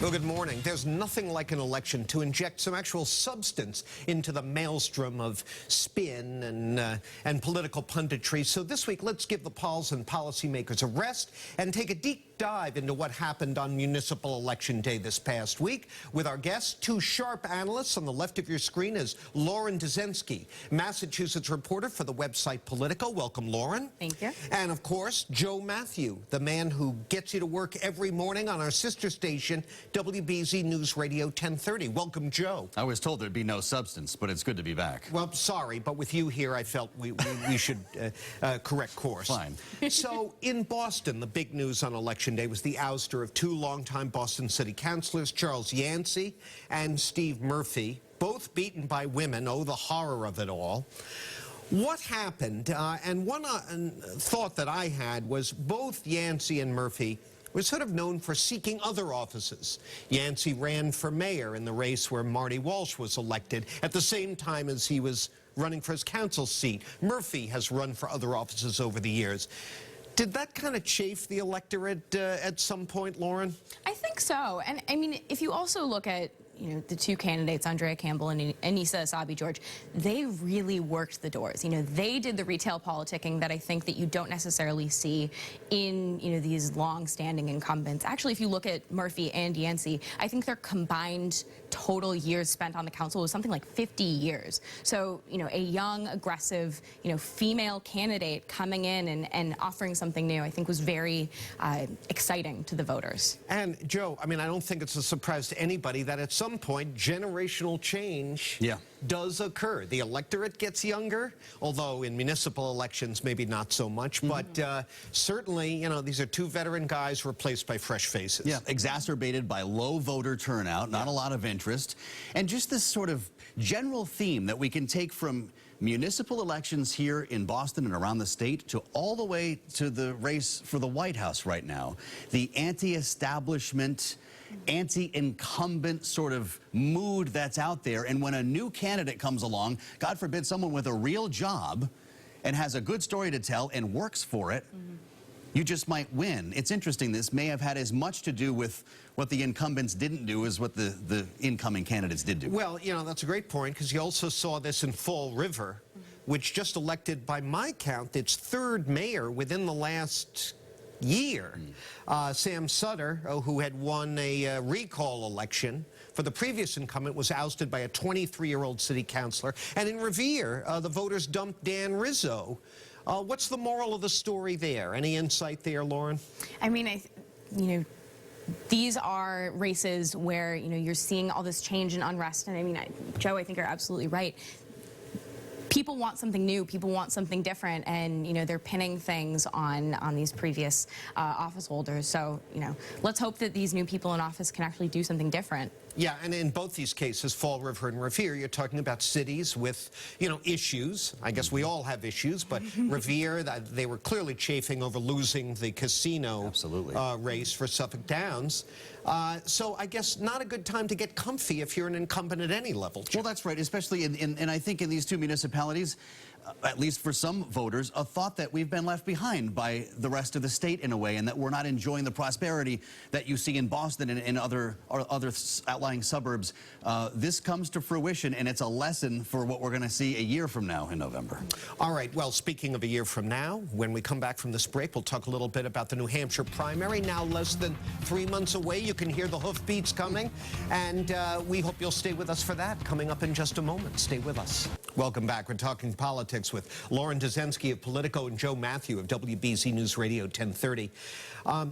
Well, good morning. There's nothing like an election to inject some actual substance into the maelstrom of spin and political punditry. So this week, let's give the polls and policymakers a rest and take a deep dive into what happened on municipal election day this past week with our guests, two sharp analysts. On the left of your screen is Lauren Dzenski, Massachusetts reporter for the website Politico. Welcome, Lauren. Thank you. And of course, Joe Matthew, the man who gets you to work every morning on our sister station, WBZ News Radio 1030. Welcome, Joe. I was told there'd be no substance, but it's good to be back. Well, sorry, but with you here, I felt we should correct course. Fine. So, in Boston, the big news on Election Day was the ouster of two longtime Boston City Councilors, Charles Yancey and Steve Murphy, both beaten by women. Oh, the horror of it all. What happened, and one thought that I had was both Yancey and Murphy was sort of known for seeking other offices. Yancey ran for mayor in the race where Marty Walsh was elected at the same time as he was running for his council seat. Murphy has run for other offices over the years. Did that kind of chafe the electorate at some point, Lauren? I think so. And I mean, if you also look at the two candidates, Andrea Campbell and Anissa Essabi-George, they really worked the doors. They did the retail politicking that I think that you don't necessarily see in, these long-standing incumbents. Actually, if you look at Murphy and Yancey, I think their combined total years spent on the council was something like 50 years. So, a young, aggressive, female candidate coming in and offering something new, I think was very exciting to the voters. And, Joe, I mean, I don't think it's a surprise to anybody that at some point, generational change does occur. The electorate gets younger, although in municipal elections, maybe not so much. But certainly, these are two veteran guys replaced by fresh faces. Yeah, exacerbated by low voter turnout, not a lot of interest, and just this sort of general theme that we can take from municipal elections here in Boston and around the state to all the way to the race for the White House right now. The anti-establishment, anti-incumbent sort of mood that's out there. And when a new candidate comes along, God forbid someone with a real job and has a good story to tell and works for it, you just might win. It's interesting. This may have had as much to do with what the incumbents didn't do as what the incoming candidates did do. Well, that's a great point, because you also saw this in Fall River, which just elected, by my count, its third mayor within the last year. Sam Sutter, who had won a recall election for the previous incumbent, was ousted by a 23-year-old city councilor. And in Revere, the voters dumped Dan Rizzo. What's the moral of the story there? Any insight there, Lauren? I mean, these are races where, you're seeing all this change and unrest. And I mean, Joe, I think you're absolutely right. People want something new, people want something different, and they're pinning things on these previous office holders. So let's hope that these new people in office can actually do something different. Yeah, and in both these cases, Fall River and Revere, you're talking about cities with, issues. I guess we all have issues, but Revere, they were clearly chafing over losing the casino race for Suffolk Downs. So I guess not a good time to get comfy if you're an incumbent at any level. Well, that's right, especially and I think in these two municipalities, at least for some voters, a thought that we've been left behind by the rest of the state in a way, and that we're not enjoying the prosperity that you see in Boston and in other outlying suburbs. This comes to fruition, and it's a lesson for what we're going to see a year from now in November. All right, well, speaking of a year from now, when we come back from this break, we'll talk a little bit about the New Hampshire primary, now less than 3 months away. You can hear the hoofbeats coming, and we hope you'll stay with us for that, coming up in just a moment. Stay with us. Welcome back. We're talking politics with Lauren Dzenski of Politico and Joe Matthew of WBZ News Radio 1030.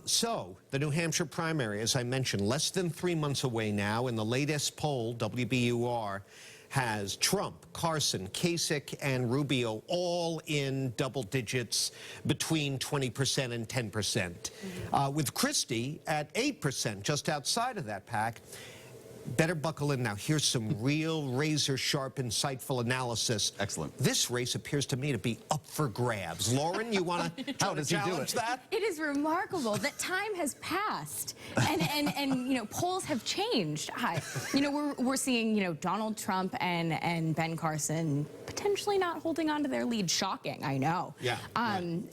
So, the New Hampshire primary, as I mentioned, less than 3 months away now. In the latest poll, WBUR has Trump, Carson, Kasich, and Rubio all in double digits, between 20% and 10%. With Christie at 8%, just outside of that pack. Better buckle in now. Here's some real razor-sharp, insightful analysis. Excellent. This race appears to me to be up for grabs. Lauren, you want to challenge that? It is remarkable that time has passed, and polls have changed. We're seeing Donald Trump and Ben Carson potentially not holding on to their lead. Shocking, I know. Yeah. And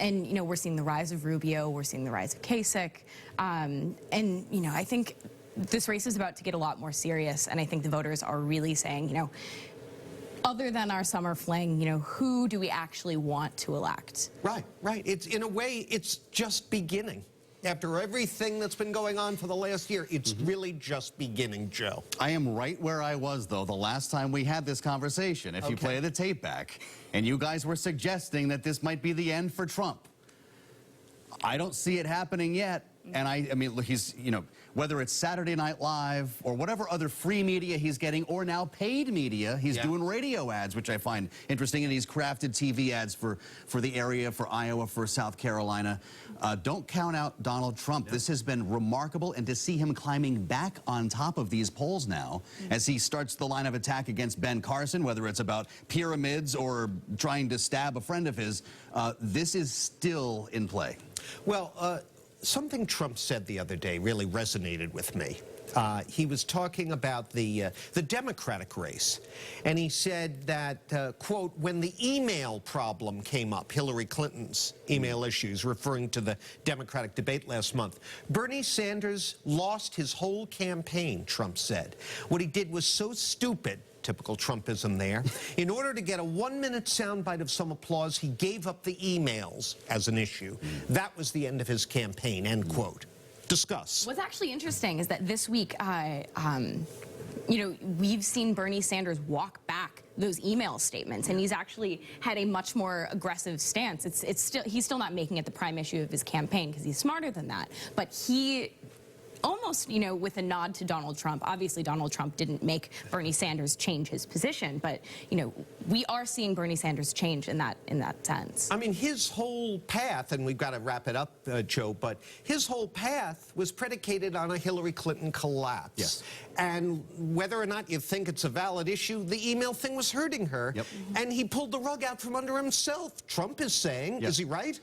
we're seeing the rise of Rubio. We're seeing the rise of Kasich, and I think this race is about to get a lot more serious, and I think the voters are really saying, you know, other than our summer fling, you know, who do we actually want to elect? Right, right. It's, in a way, it's just beginning. After everything that's been going on for the last year, it's really just beginning, Joe. I am right where I was, though, the last time we had this conversation. If you play the tape back, and you guys were suggesting that this might be the end for Trump. I don't see it happening yet. And I mean, look, he's, you know, whether it's Saturday Night Live or whatever other free media he's getting, or now paid media, he's doing radio ads, which I find interesting, and he's crafted TV ads for the area, for Iowa, for South Carolina. Don't count out Donald Trump. This has been remarkable, and to see him climbing back on top of these polls now, as he starts the line of attack against Ben Carson, whether it's about pyramids or trying to stab a friend of his, this is still in play. Well, something Trump said the other day really resonated with me. He was talking about the Democratic race, and he said that, quote, when the email problem came up, Hillary Clinton's email issues, referring to the Democratic debate last month, Bernie Sanders lost his whole campaign, Trump said. What he did was so stupid, typical Trumpism there. In order to get a 1-minute soundbite of some applause, he gave up the emails as an issue. That was the end of his campaign, end quote. Discuss. What's actually interesting is that this week, you know, we've seen Bernie Sanders walk back those email statements, and he's actually had a much more aggressive stance. He's still not making it the prime issue of his campaign because he's smarter than that, but he almost, you know, with a nod to Donald Trump. Obviously, Donald Trump didn't make Bernie Sanders change his position, but, you know, we are seeing Bernie Sanders change in that sense. I mean, his whole path, and we've got to wrap it up, Joe, but his whole path was predicated on a Hillary Clinton collapse. Yes. And whether or not you think it's a valid issue, the email thing was hurting her, and he pulled the rug out from under himself. Trump is saying, is he right?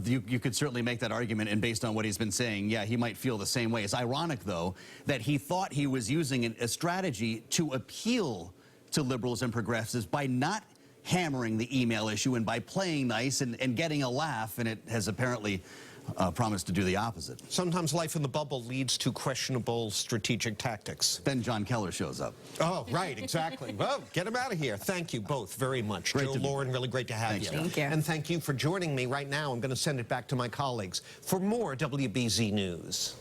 You could certainly make that argument, and based on what he's been saying, yeah, he might feel the same way. It's ironic, though, that he thought he was using a strategy to appeal to liberals and progressives by not hammering the email issue and by playing nice and getting a laugh, and it has apparently promised to do the opposite. Sometimes life in the bubble leads to questionable strategic tactics. Then John Keller shows up. Oh, right, exactly. Well, get him out of here. Thank you both very much. Great Joe, Lauren, really great to have you. Thank you. And thank you for joining me right now. I'm going to send it back to my colleagues for more WBZ News.